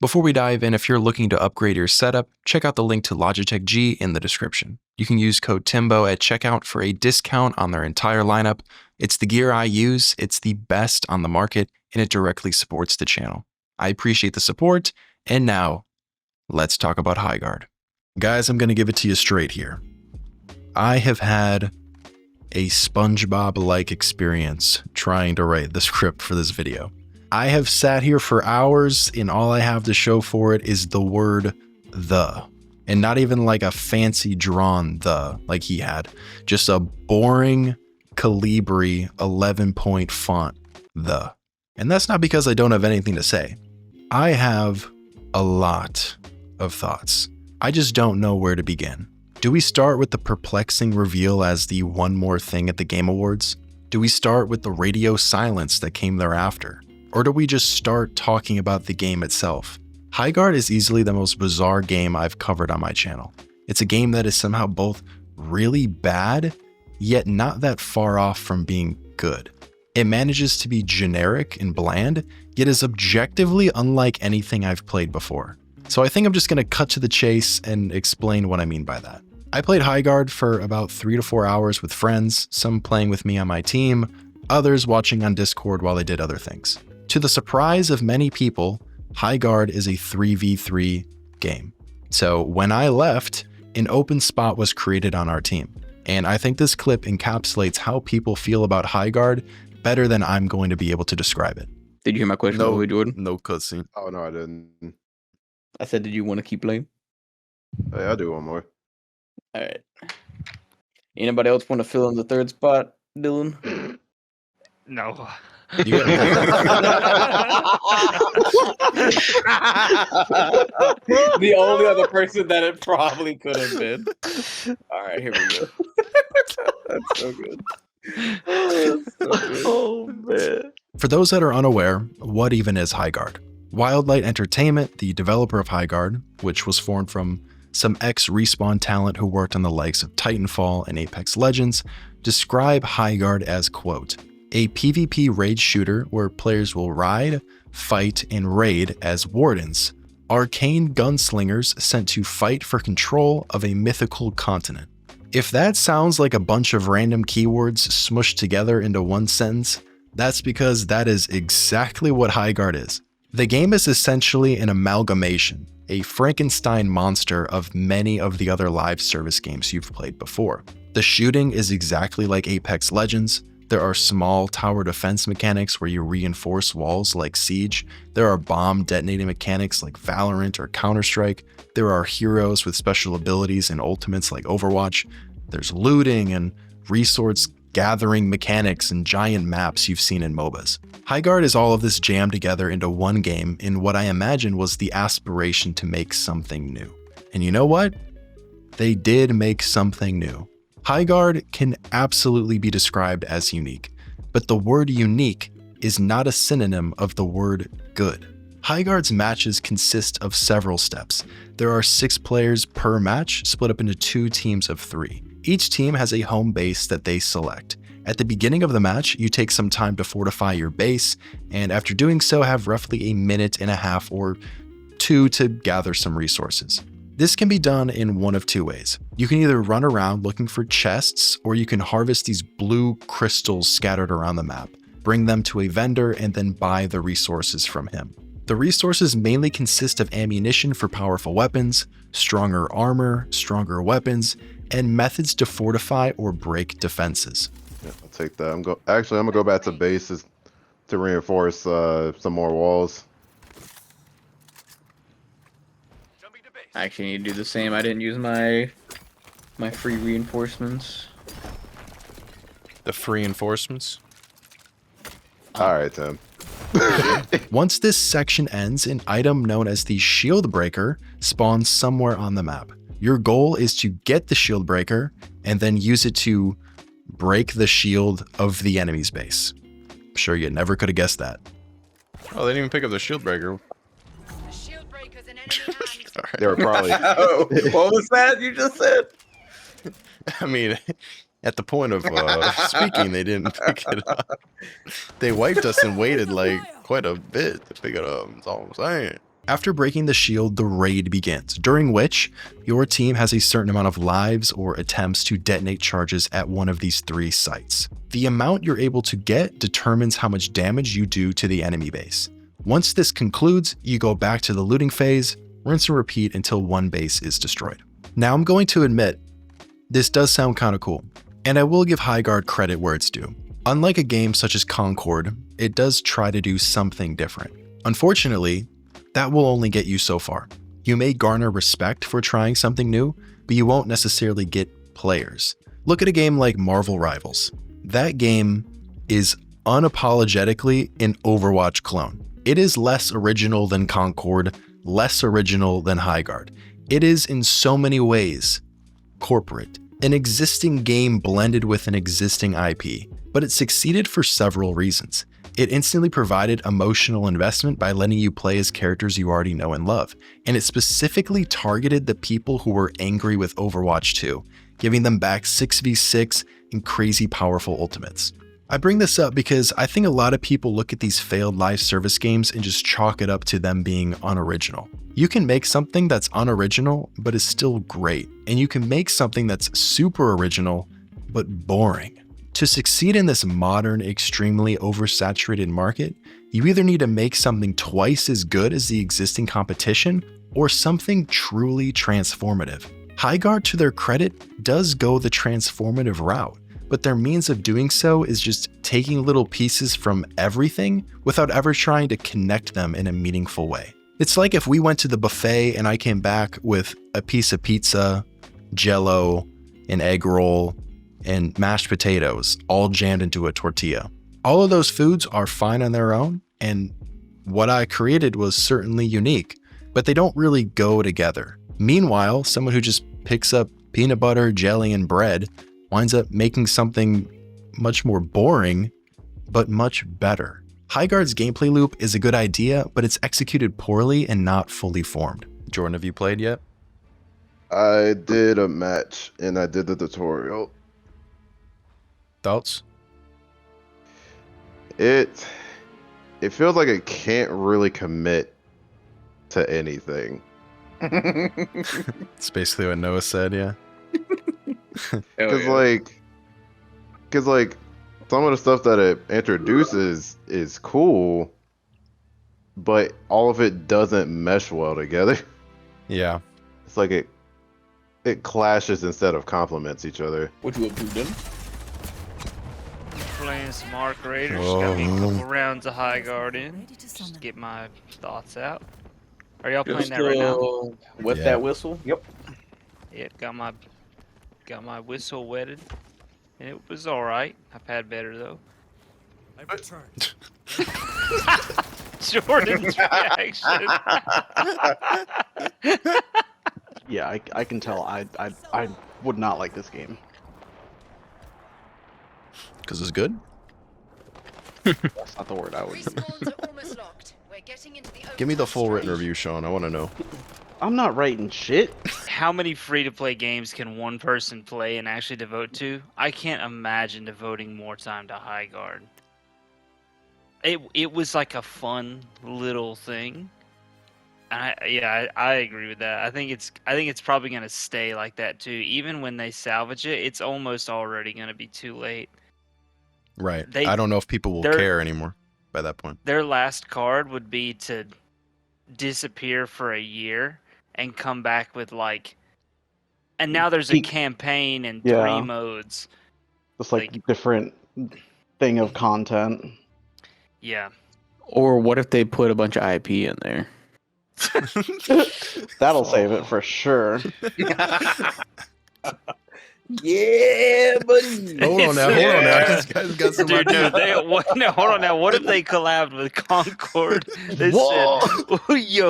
Before we dive in, if you're looking to upgrade your setup, check out the link to Logitech G in the description. You can use code Timbo at checkout for a discount on their entire lineup. It's the gear I use, it's the best on the market, and it directly supports the channel. I appreciate the support, and now, let's talk about Highguard. Guys, I'm going to give it to you straight here. I have had a SpongeBob-like experience trying to write the script for this video. I have sat here for hours and all I have to show for it is the word the, and not even like a fancy drawn the like he had, just a boring Calibri 11-point font the. And that's not because I don't have anything to say. I have a lot of thoughts. I just don't know where to begin. Do we start with the perplexing reveal as the one more thing at the Game Awards? Do we start with the radio silence that came thereafter? Or do we just start talking about the game itself? Highguard is easily the most bizarre game I've covered on my channel. It's a game that is somehow both really bad, yet not that far off from being good. It manages to be generic and bland, yet is objectively unlike anything I've played before. So I think I'm just going to cut to the chase and explain what I mean by that. I played Highguard for about 3 to 4 hours with friends, some playing with me on my team, others watching on Discord while they did other things. To the surprise of many people, Highguard is a 3v3 game. So when I left, an open spot was created on our team. And I think this clip encapsulates how people feel about Highguard better than I'm going to be able to describe it. Did you hear my question? No, Jordan? no cutscene. Oh, no, I didn't. I said, did you want to keep playing? Hey, I'll do one more. All right. Anybody else want to fill in the third spot, Dylan? No. The only other person that it probably could have been. All right, here we go. That's so good. Oh, man. For those that are unaware, what even is Highguard? Wildlight Entertainment, the developer of Highguard, which was formed from some ex-Respawn talent who worked on the likes of Titanfall and Apex Legends, describe Highguard as, quote, a PvP raid shooter where players will ride, fight, and raid as wardens, arcane gunslingers sent to fight for control of a mythical continent. If that sounds like a bunch of random keywords smushed together into one sentence, that's because that is exactly what Highguard is. The game is essentially an amalgamation, a Frankenstein monster of many of the other live service games you've played before. The shooting is exactly like Apex Legends. There are small tower defense mechanics where you reinforce walls like Siege. There are bomb detonating mechanics like Valorant or Counter-Strike. There are heroes with special abilities and ultimates like Overwatch. There's looting and resource gathering mechanics and giant maps you've seen in MOBAs. Highguard is all of this jammed together into one game in what I imagine was the aspiration to make something new. And you know what? They did make something new. Highguard can absolutely be described as unique, but the word unique is not a synonym of the word good. Highguard's matches consist of several steps. There are 6 players per match, split up into 2 teams of 3. Each team has a home base that they select. At the beginning of the match, you take some time to fortify your base, and after doing so have roughly a minute and a half or 2 to gather some resources. This can be done in one of 2 ways. You can either run around looking for chests, or you can harvest these blue crystals scattered around the map, bring them to a vendor, and then buy the resources from him. The resources mainly consist of ammunition for powerful weapons, stronger armor, stronger weapons, and methods to fortify or break defenses. Yeah, I'll take that. I'm gonna go back to bases to reinforce some more walls. I actually need to do the same. I didn't use my free reinforcements. The free reinforcements. All right, Tim. Once this section ends, an item known as the Shield Breaker spawns somewhere on the map. Your goal is to get the Shield Breaker and then use it to break the shield of the enemy's base. I'm sure you never could have guessed that. Oh, they didn't even pick up the shield breaker. They were probably. What was that you just said? I mean, at the point of speaking, they didn't pick it up. They wiped us and waited like quite a bit to pick it up. That's all I'm saying. After breaking the shield, the raid begins, during which your team has a certain amount of lives or attempts to detonate charges at one of these 3 sites. The amount you're able to get determines how much damage you do to the enemy base. Once this concludes, you go back to the looting phase, rinse and repeat until one base is destroyed. Now I'm going to admit, this does sound kind of cool, and I will give Highguard credit where it's due. Unlike a game such as Concord, it does try to do something different. Unfortunately, that will only get you so far. You may garner respect for trying something new, but you won't necessarily get players. Look at a game like Marvel Rivals. That game is unapologetically an Overwatch clone. It is less original than Concord, less original than Highguard. It is in so many ways corporate, an existing game blended with an existing IP, but it succeeded for several reasons. It instantly provided emotional investment by letting you play as characters you already know and love, and it specifically targeted the people who were angry with Overwatch 2, giving them back 6v6 and crazy powerful ultimates. I bring this up because I think a lot of people look at these failed live service games and just chalk it up to them being unoriginal. You can make something that's unoriginal but is still great, and you can make something that's super original but boring. To succeed in this modern, extremely oversaturated market, you either need to make something twice as good as the existing competition or something truly transformative. Highguard, to their credit, does go the transformative route, but their means of doing so is just taking little pieces from everything without ever trying to connect them in a meaningful way. It's like if we went to the buffet and I came back with a piece of pizza, jello, an egg roll, and mashed potatoes all jammed into a tortilla. All of those foods are fine on their own, and what I created was certainly unique, but they don't really go together. Meanwhile, someone who just picks up peanut butter, jelly, and bread winds up making something much more boring, but much better. Highguard's gameplay loop is a good idea, but it's executed poorly and not fully formed. Jordan, have you played yet? I did a match and I did the tutorial. Thoughts? It feels like it can't really commit to anything. It's basically what Noah said, yeah. Because like some of the stuff that it introduces is cool, but all of it doesn't mesh well together. Yeah. It's like it clashes instead of complements each other. What you up to, then? Playing some Arc Raiders. Got me a couple rounds of Highguard in. Just get my thoughts out. Are y'all playing that right now? Wet Yeah. that whistle? Yep. Yeah, got my whistle wetted, and it was all right. I've had better though. I've returned. Jordan's reaction. Yeah, I can tell. I would not like this game. Because it's good? That's not the word I would. Respawns are almost locked. We're getting into the Give me the overtime full written stretch. review, Sean. I want to know. I'm not writing shit. How many free-to-play games can one person play and actually devote to? I can't imagine devoting more time to Highguard. It was like a fun little thing. And I agree with that. I think it's probably gonna stay like that too. Even when they salvage it, it's almost already gonna be too late. Right. They- I don't know if people will they're- care anymore by that point. Their last card would be to disappear for a year and come back with like, and now there's a campaign and Yeah. 3 modes. Just like different thing of content. Yeah. Or what if they put a bunch of IP in there? That'll save it for sure. Yeah, buddy. Hold on now. This guy's got some Dude, ideas. no, hold on now. What if they collabed with Concord? They said, oh, yo.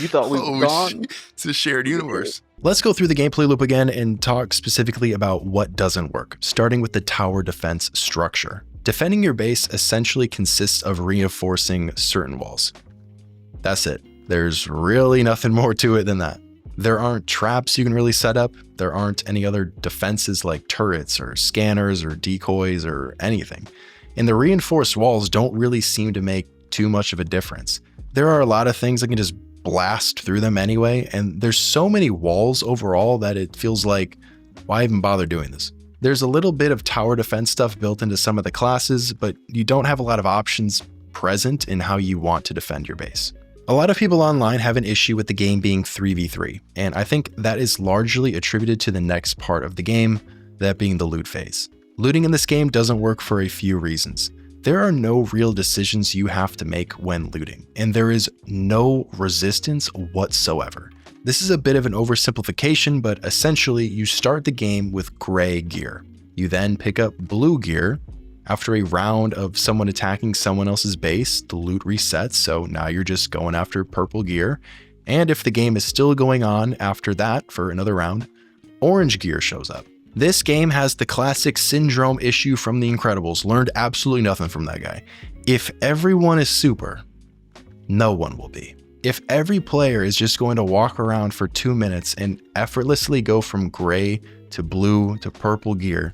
You thought we were gone? It's a shared universe. Let's go through the gameplay loop again and talk specifically about what doesn't work, starting with the tower defense structure. Defending your base essentially consists of reinforcing certain walls. That's it. There's really nothing more to it than that. There aren't traps you can really set up. There aren't any other defenses like turrets or scanners or decoys or anything. And the reinforced walls don't really seem to make too much of a difference. There are a lot of things that can just blast through them anyway, and there's so many walls overall that it feels like, why even bother doing this? There's a little bit of tower defense stuff built into some of the classes, but you don't have a lot of options present in how you want to defend your base. A lot of people online have an issue with the game being 3v3, and I think that is largely attributed to the next part of the game, that being the loot phase. Looting in this game doesn't work for a few reasons. There are no real decisions you have to make when looting, and there is no resistance whatsoever. This is a bit of an oversimplification, but essentially you start the game with gray gear. You then pick up blue gear. After a round of someone attacking someone else's base, the loot resets, so now you're just going after purple gear. And if the game is still going on after that for another round, orange gear shows up. This game has the classic syndrome issue from The Incredibles. Learned absolutely nothing from that guy. If everyone is super, no one will be. If every player is just going to walk around for 2 minutes and effortlessly go from gray to blue to purple gear,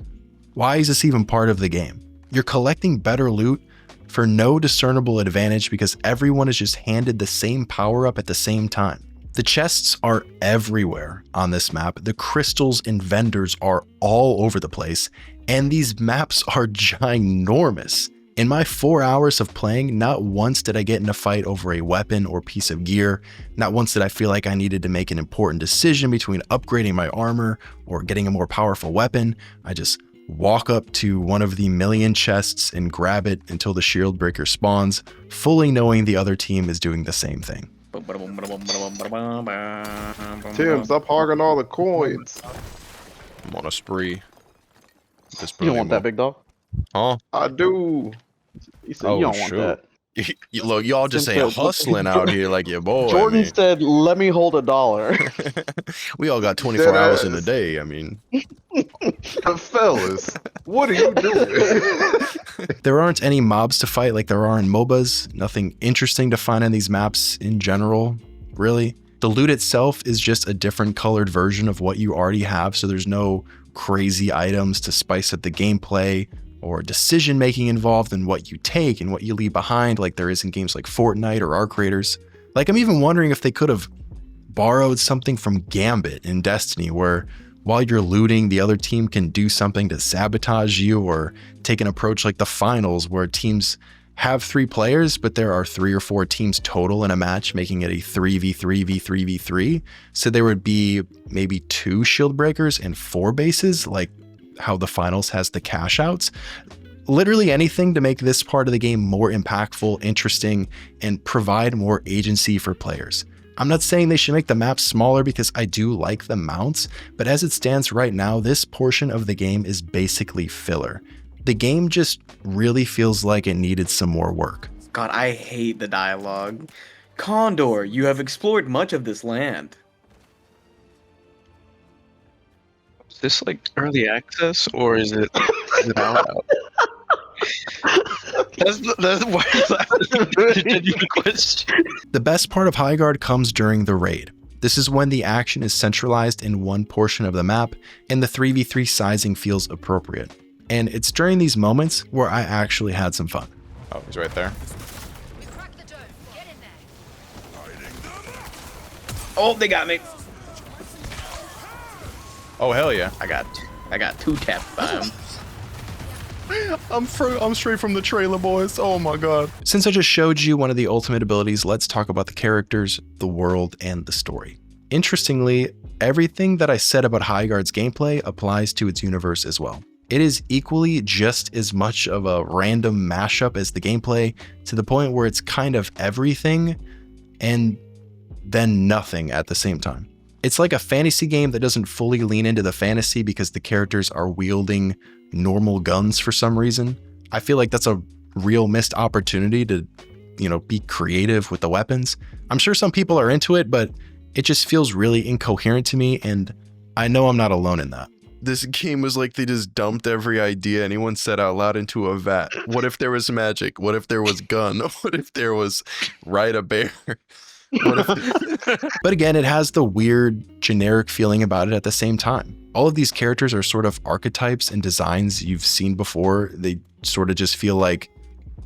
why is this even part of the game? You're collecting better loot for no discernible advantage because everyone is just handed the same power up at the same time. The chests are everywhere on this map. The crystals and vendors are all over the place, and these maps are ginormous. In my 4 hours of playing, not once did I get in a fight over a weapon or piece of gear. Not once did I feel like I needed to make an important decision between upgrading my armor or getting a more powerful weapon. I just walk up to one of the million chests and grab it until the shield breaker spawns, fully knowing the other team is doing the same thing. Tim, stop hogging all the coins. I'm on a spree. You don't want that, big dog? Huh? I do. You said you don't want that. Look, y'all just ain't hustling out here like your boy. Jordan said, "Let me hold $1." We all got 24 hours in a day. I mean, fellas, what are you doing? There aren't any mobs to fight like there are in MOBAs. Nothing interesting to find on these maps in general, really. The loot itself is just a different colored version of what you already have, so there's no crazy items to spice up the gameplay or decision making involved in what you take and what you leave behind like there is in games like Fortnite or Arc Raiders. Like, I'm even wondering if they could have borrowed something from Gambit in Destiny, where while you're looting, the other team can do something to sabotage you, or take an approach like the finals where teams have 3 players, but there are 3 or 4 teams total in a match, making it a 3v3 v3v3. So there would be maybe 2 shield breakers and 4 bases, like how the finals has the cash outs. Literally anything to make this part of the game more impactful, interesting, and provide more agency for players. I'm not saying they should make the maps smaller because I do like the mounts, but as it stands right now, this portion of the game is basically filler. The game just really feels like it needed some more work. God, I hate the dialogue. Condor, you have explored much of this land. Is this like early access or is it out? That's why it's a genuine question. The best part of Highguard comes during the raid. This is when the action is centralized in one portion of the map and the 3v3 sizing feels appropriate. And it's during these moments where I actually had some fun. oh, he's right there. We cracked the dome. Get in there. Oh, they got me. Oh, hell yeah. I got 2 tap by him. I'm straight from the trailer, boys. Oh my god. Since I just showed you one of the ultimate abilities, let's talk about the characters, the world, and the story. Interestingly, everything that I said about Highguard's gameplay applies to its universe as well. It is equally just as much of a random mashup as the gameplay, to the point where it's kind of everything and then nothing at the same time. It's like a fantasy game that doesn't fully lean into the fantasy because the characters are wielding normal guns for some reason. I feel like that's a real missed opportunity to, be creative with the weapons. I'm sure some people are into it, but it just feels really incoherent to me, and I know I'm not alone in that. This game was like they just dumped every idea anyone said out loud into a vat. What if there was magic? What if there was gun? What if there was ride a bear? But again, it has the weird generic feeling about it at the same time. All of these characters are sort of archetypes and designs you've seen before. They sort of just feel like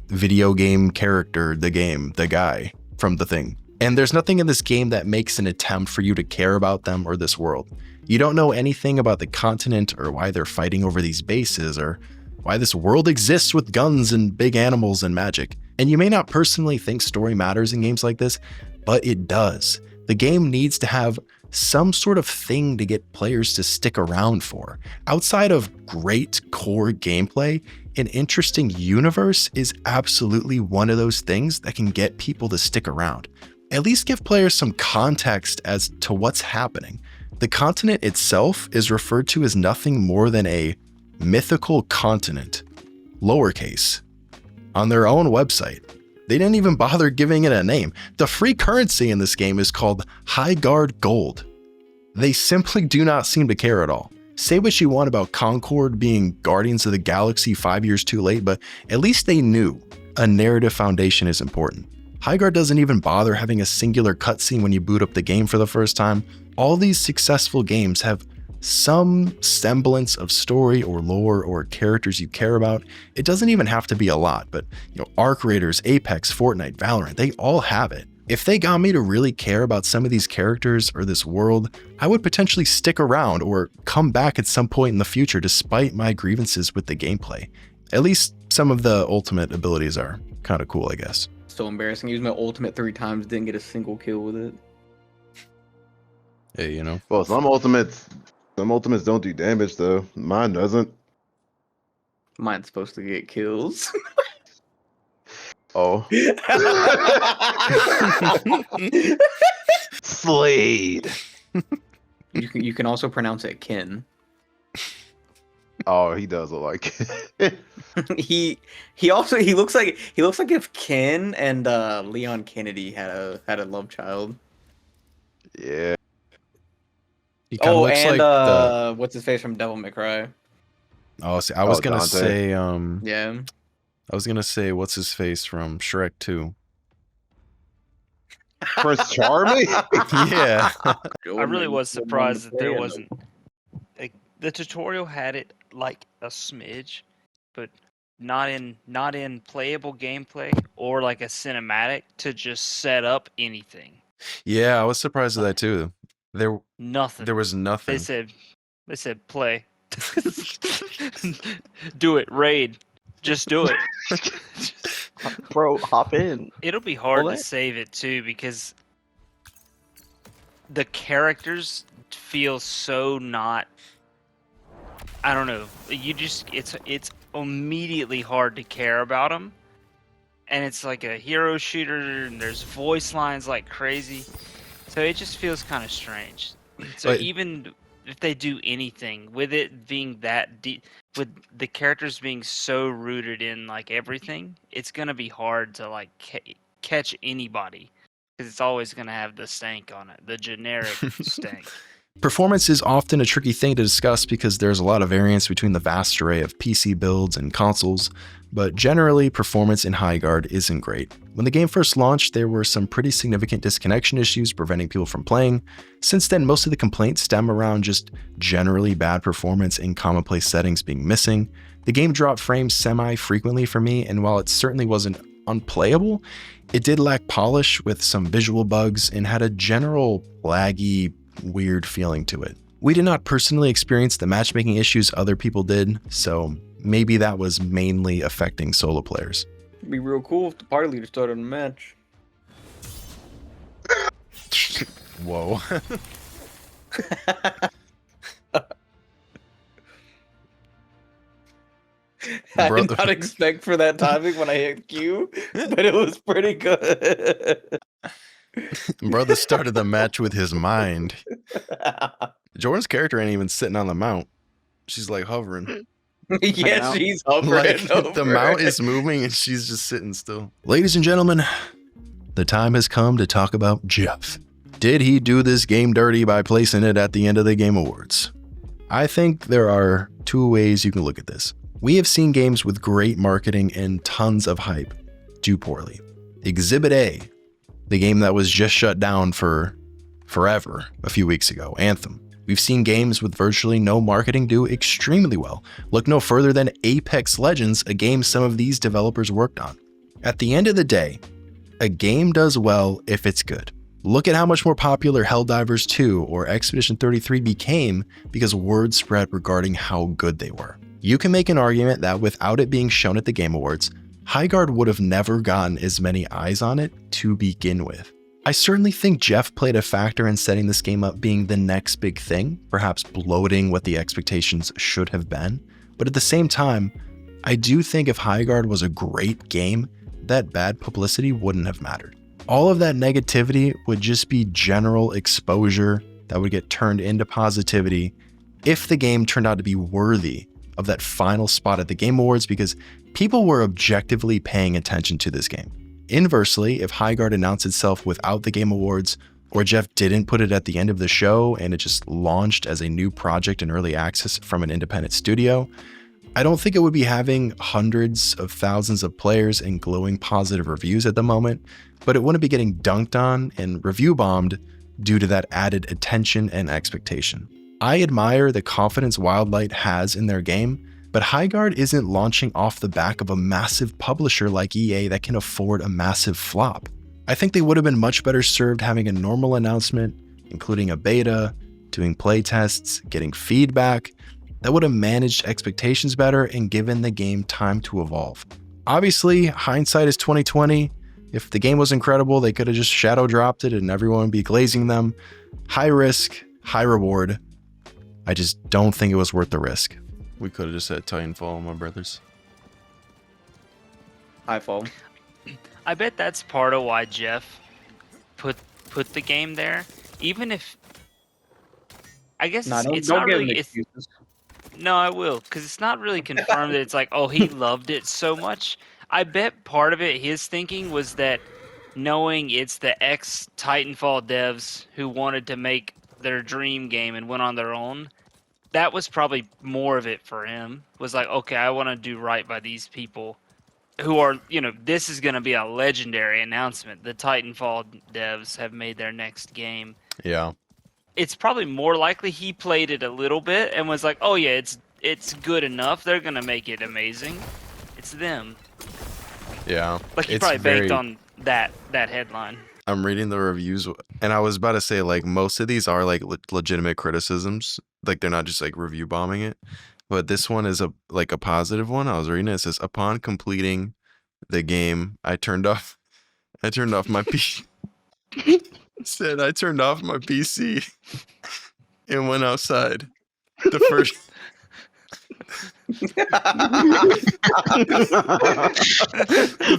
video game character, the game, the guy from the thing. And there's nothing in this game that makes an attempt for you to care about them or this world. You don't know anything about the continent or why they're fighting over these bases or why this world exists with guns and big animals and magic. And you may not personally think story matters in games like this, but it does. The game needs to have some sort of thing to get players to stick around for. Outside of great core gameplay, an interesting universe is absolutely one of those things that can get people to stick around. At least give players some context as to what's happening. The continent itself is referred to as nothing more than a mythical continent, lowercase, on their own website. They didn't even bother giving it a name. The free currency in this game is called Highguard Gold. They simply do not seem to care at all. Say what you want about Concord being Guardians of the Galaxy 5 years too late, but at least they knew a narrative foundation is important. Highguard doesn't even bother having a singular cutscene when you boot up the game for the first time. All these successful games have some semblance of story or lore or characters you care about. It doesn't even have to be a lot, but Arc Raiders, Apex, Fortnite, Valorant, they all have it. If they got me to really care about some of these characters or this world, I would potentially stick around or come back at some point in the future despite my grievances with the gameplay. At least some of the ultimate abilities are kind of cool, I guess. So embarrassing. Used my ultimate 3 times, didn't get a single kill with it. Hey, Well, some ultimates don't do damage though. Mine doesn't. Mine's supposed to get kills. Oh. Slade. You can also pronounce it Ken. Oh, he does look like it. he looks like if Ken and Leon Kennedy had a love child. Yeah. He kinda looks and like what's his face from Devil May Cry? Oh, see, I was gonna Dante. say Yeah. I was gonna say what's his face from Shrek 2. Prince Charming? Yeah. I really was surprised that there wasn't. Like, the tutorial had it like a smidge, but not in playable gameplay or like a cinematic to just set up anything. Yeah, I was surprised at that too. Nothing. There was nothing. They said play. Do it, raid. Just do it. Bro, hop in. It'll be hard Well, to save it too because the characters feel so not. I don't know. It's immediately hard to care about them, and it's like a hero shooter, and there's voice lines like crazy, so it just feels kind of strange. So But- even if they do anything with it being that deep, with the characters being so rooted in like everything, it's gonna be hard to like catch anybody because it's always gonna have the stank on it, the generic stank. Performance is often a tricky thing to discuss because there's a lot of variance between the vast array of PC builds and consoles, but generally performance in Highguard isn't great. When the game first launched, there were some pretty significant disconnection issues preventing people from playing. Since then, most of the complaints stem around just generally bad performance in commonplace settings being missing. The game dropped frames semi-frequently for me, and while it certainly wasn't unplayable, it did lack polish with some visual bugs and had a general laggy, weird feeling to it. We did not personally experience the matchmaking issues other people did, so maybe that was mainly affecting solo players. It'd be real cool if the party leader started a match. Whoa. I Brother. did not expect for that timing when I hit Q, but it was pretty good. Brother started the match with his mind. Jordan's character ain't even sitting on the mount. She's like hovering. Yeah, she's hovering Like over. the mount is moving and she's just sitting still. Ladies and gentlemen, the time has come to talk about Geoff. Did he do this game dirty by placing it at the end of the Game Awards? I think there are two ways you can look at this. We have seen games with great marketing and tons of hype do poorly. Exhibit A, the game that was just shut down for forever a few weeks ago, Anthem. We've seen games with virtually no marketing do extremely well. Look no further than Apex Legends, a game some of these developers worked on. At the end of the day, A game does well if it's good. Look at how much more popular Helldivers 2 or Expedition 33 became because word spread regarding how good they were. You can make an argument that without it being shown at the Game Awards, Highguard would have never gotten as many eyes on it to begin with. I certainly think Geoff played a factor in setting this game up being the next big thing, perhaps bloating what the expectations should have been. But at the same time, I do think if Highguard was a great game, that bad publicity wouldn't have mattered. All of that negativity would just be general exposure that would get turned into positivity if the game turned out to be worthy of that final spot at the Game Awards because people were objectively paying attention to this game. Inversely, if Highguard announced itself without the Game Awards, or Geoff didn't put it at the end of the show and it just launched as a new project in early access from an independent studio, I don't think it would be having hundreds of thousands of players and glowing positive reviews at the moment, but it wouldn't be getting dunked on and review bombed due to that added attention and expectation. I admire the confidence Wildlight has in their game, but Highguard isn't launching off the back of a massive publisher like EA that can afford a massive flop. I think they would have been much better served having a normal announcement, including a beta, doing playtests, getting feedback, that would have managed expectations better and given the game time to evolve. Obviously, hindsight is 2020. If the game was incredible, they could have just shadow dropped it and everyone would be glazing them. High risk, high reward. I just don't think it was worth the risk. We could have just said Titanfall, my brothers. High fall. I bet that's part of why Geoff put the game there. Even if I guess Nah, it's don't not give really. him excuses. No, I will, because it's not really confirmed that it's like, oh, he loved it so much. I bet part of it, his thinking was that knowing it's the ex-Titanfall devs who wanted to make their dream game and went on their own, that was probably more of it for him. Was like, okay, I want to do right by these people who are, this is going to be a legendary announcement. The Titanfall devs have made their next game. Yeah. It's probably more likely he played it a little bit and was like, oh yeah, it's good enough. They're going to make it amazing. It's them. Yeah. Like he it's probably banked on that headline. I'm reading the reviews and I was about to say like most of these are like legitimate criticisms. Like they're not just like review bombing it. But this one is a positive one. I was reading it. It says, upon completing the game, I turned off my PC. Said I turned off my PC and went outside. The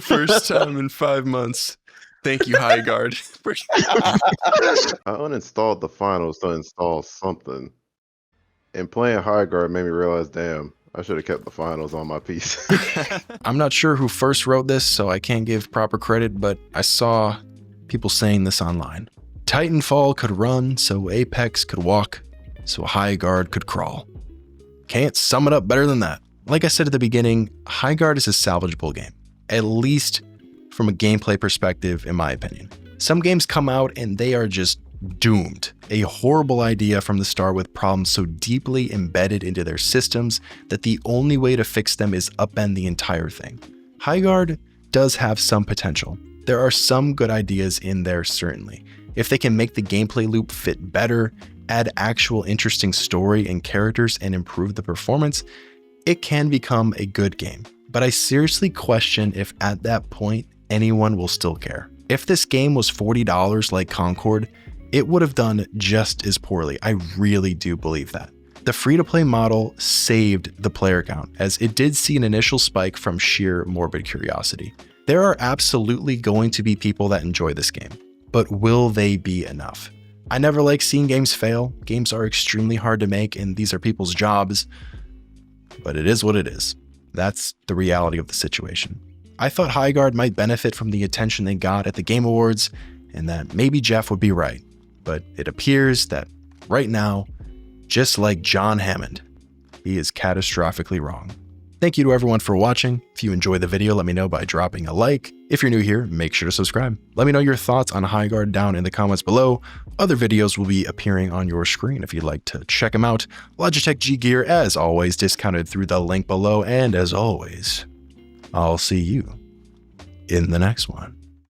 first time in 5 months. Thank you, Highguard. I uninstalled the finals to install something. And playing Highguard made me realize, damn, I should have kept the finals on my PC. I'm not sure who first wrote this, so I can't give proper credit, but I saw people saying this online. Titanfall could run, so Apex could walk, so Highguard could crawl. Can't sum it up better than that. Like I said at the beginning, Highguard is a salvageable game, at least from a gameplay perspective, in my opinion. Some games come out and they are just doomed. A horrible idea from the start with problems so deeply embedded into their systems that the only way to fix them is upend the entire thing. Highguard does have some potential. There are some good ideas in there, certainly. If they can make the gameplay loop fit better, add actual interesting story and characters, and improve the performance, it can become a good game. But I seriously question if at that point, anyone will still care. If this game was $40 like Concord, it would have done just as poorly. I really do believe that. The free-to-play model saved the player count, as it did see an initial spike from sheer morbid curiosity. There are absolutely going to be people that enjoy this game, but will they be enough? I never like seeing games fail. Games are extremely hard to make, and these are people's jobs, but it is what it is. That's the reality of the situation. I thought Highguard might benefit from the attention they got at the Game Awards, and that maybe Geoff would be right, but it appears that right now, just like John Hammond, he is catastrophically wrong. Thank you to everyone for watching. If you enjoyed the video, let me know by dropping a like. If you're new here, make sure to subscribe. Let me know your thoughts on Highguard down in the comments below. Other videos will be appearing on your screen if you'd like to check them out. Logitech G Gear, as always, discounted through the link below. And as always, I'll see you in the next one.